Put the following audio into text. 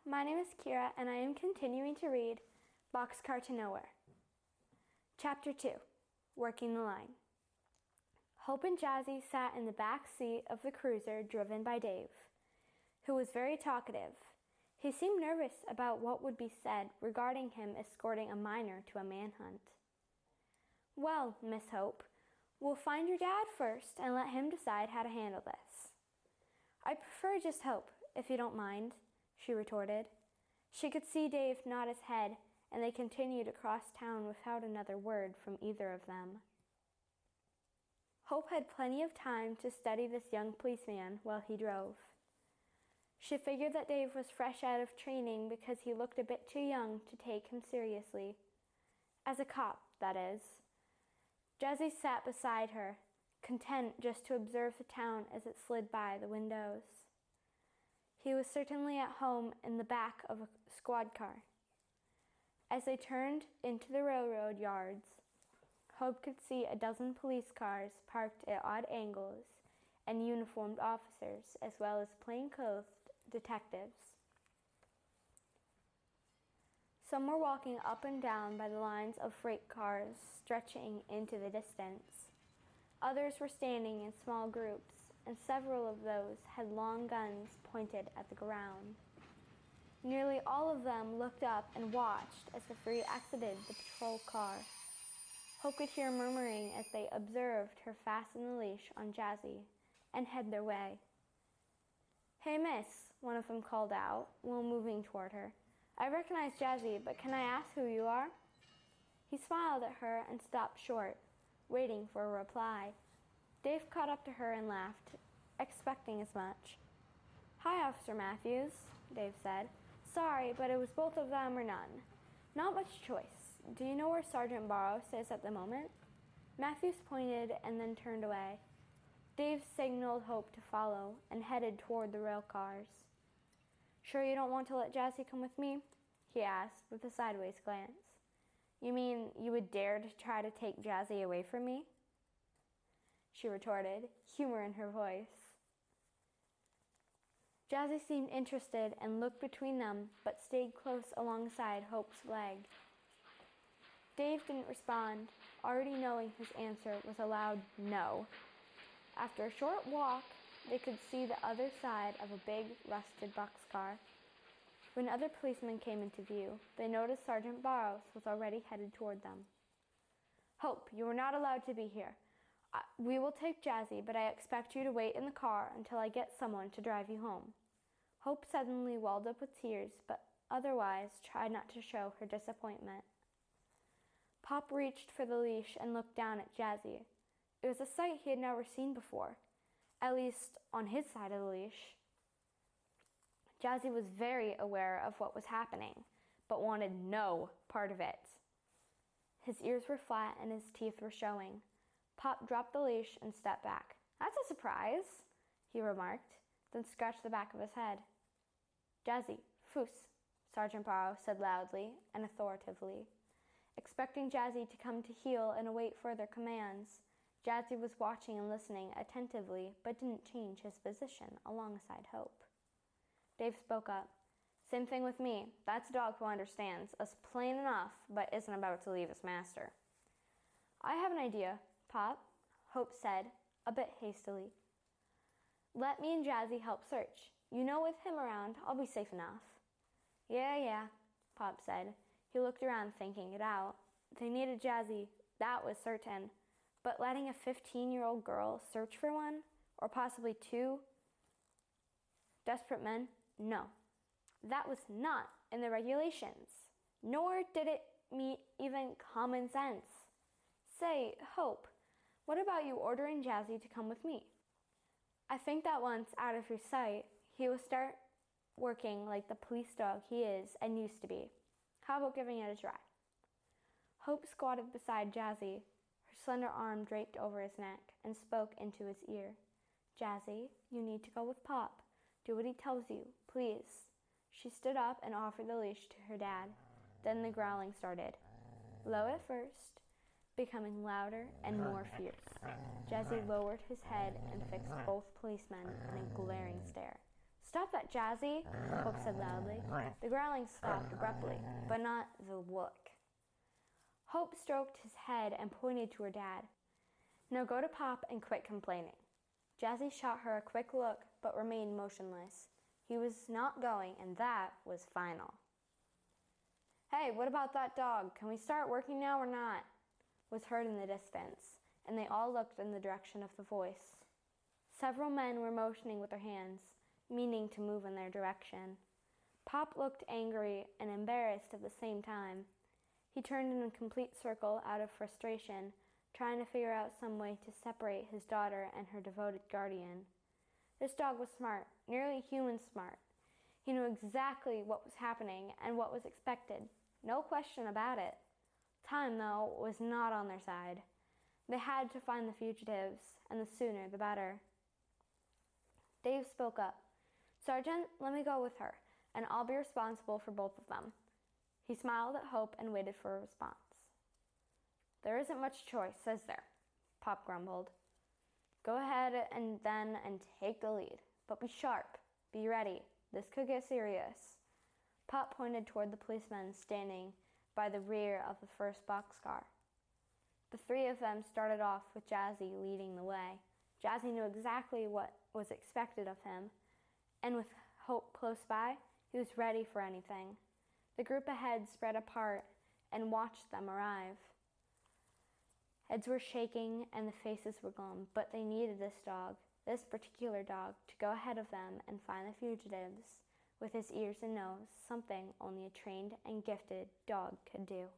my name is Kira and I am continuing to read Boxcar to Nowhere. Chapter 2, Working the Line. Hope and Jazzy sat in the back seat of the cruiser driven by Dave, who was very talkative. He seemed nervous about what would be said regarding him escorting a minor to a manhunt. Well, Miss Hope, we'll find your dad first and let him decide how to handle this. I prefer just Hope, if you don't mind, she retorted. She could see Dave nod his head, and they continued across town without another word from either of them. Hope had plenty of time to study this young policeman while he drove. She figured that Dave was fresh out of training because he looked a bit too young to take him seriously. As a cop, that is. Jazzy sat beside her, content just to observe the town as it slid by the windows. He was certainly at home in the back of a squad car. As they turned into the railroad yards, Hope could see a dozen police cars parked at odd angles and uniformed officers, as well as plainclothes detectives. Some were walking up and down by the lines of freight cars stretching into the distance. Others were standing in small groups, and several of those had long guns pointed at the ground. Nearly all of them looked up and watched as the three exited the patrol car. Hope could hear murmuring as they observed her fasten the leash on Jazzy and head their way. "Hey, miss," one of them called out while moving toward her. "I recognize Jazzy, but can I ask who you are?" He smiled at her and stopped short, waiting for a reply. Dave caught up to her and laughed, expecting as much. "Hi, Officer Matthews," Dave said. "Sorry, but it was both of them or none. Not much choice. Do you know where Sergeant Barrows is at the moment?" Matthews pointed and then turned away. Dave signaled Hope to follow and headed toward the rail cars. "Sure you don't want to let Jazzy come with me?" he asked with a sideways glance. "You mean you would dare to try to take Jazzy away from me?" she retorted, humor in her voice. Jazzy seemed interested and looked between them, but stayed close alongside Hope's leg. Dave didn't respond, already knowing his answer was a loud no. After a short walk, they could see the other side of a big, rusted boxcar. When other policemen came into view, they noticed Sergeant Barrows was already headed toward them. "Hope, you are not allowed to be here. We will take Jazzy, but I expect you to wait in the car until I get someone to drive you home." Hope suddenly welled up with tears, but otherwise tried not to show her disappointment. Pop reached for the leash and looked down at Jazzy. It was a sight he had never seen before, at least on his side of the leash. Jazzy was very aware of what was happening, but wanted no part of it. His ears were flat and his teeth were showing. Pop dropped the leash and stepped back. "That's a surprise," he remarked, then scratched the back of his head. "Jazzy, foos," Sergeant Barrow said loudly and authoritatively. Expecting Jazzy to come to heel and await further commands, Jazzy was watching and listening attentively, but didn't change his position alongside Hope. Dave spoke up. "Same thing with me. That's a dog who understands us plain enough, but isn't about to leave his master." "I have an idea, Pop," Hope said, a bit hastily. "Let me and Jazzy help search. You know, with him around, I'll be safe enough." Yeah, Pop said. He looked around thinking it out. They needed Jazzy, that was certain. But letting a 15-year-old girl search for one, or possibly two desperate men, no. That was not in the regulations. Nor did it meet even common sense. Say, Hope, what about you ordering Jazzy to come with me? I think that once out of your sight, he will start working like the police dog he is and used to be. How about giving it a try? Hope squatted beside Jazzy, her slender arm draped over his neck, and spoke into his ear. "Jazzy, you need to go with Pop. Do what he tells you, please." She stood up and offered the leash to her dad. Then the growling started. Low at first, becoming louder and more fierce. Jazzy lowered his head and fixed both policemen in a glaring stare. "Stop that, Jazzy," Hope said loudly. The growling stopped abruptly, but not the look. Hope stroked his head and pointed to her dad. "Now go to Pop and quit complaining." Jazzy shot her a quick look, but remained motionless. He was not going, and that was final. "Hey, what about that dog? Can we start working now or not?" was heard in the distance, and they all looked in the direction of the voice. Several men were motioning with their hands, meaning to move in their direction. Pop looked angry and embarrassed at the same time. He turned in a complete circle out of frustration, trying to figure out some way to separate his daughter and her devoted guardian. This dog was smart, nearly human smart. He knew exactly what was happening and what was expected. No question about it. Time, though, was not on their side. They had to find the fugitives, and the sooner the better. Dave spoke up. "Sergeant, let me go with her, and I'll be responsible for both of them." He smiled at Hope and waited for a response. "There isn't much choice, is there?" Pop grumbled. "Go ahead and take the lead. But be sharp. Be ready. This could get serious." Pop pointed toward the policemen standing by the rear of the first boxcar. The three of them started off with Jazzy leading the way. Jazzy knew exactly what was expected of him, and with Hope close by, he was ready for anything. The group ahead spread apart and watched them arrive. Heads were shaking and the faces were glum, but they needed this particular dog, to go ahead of them and find the fugitives with his ears and nose, something only a trained and gifted dog could do.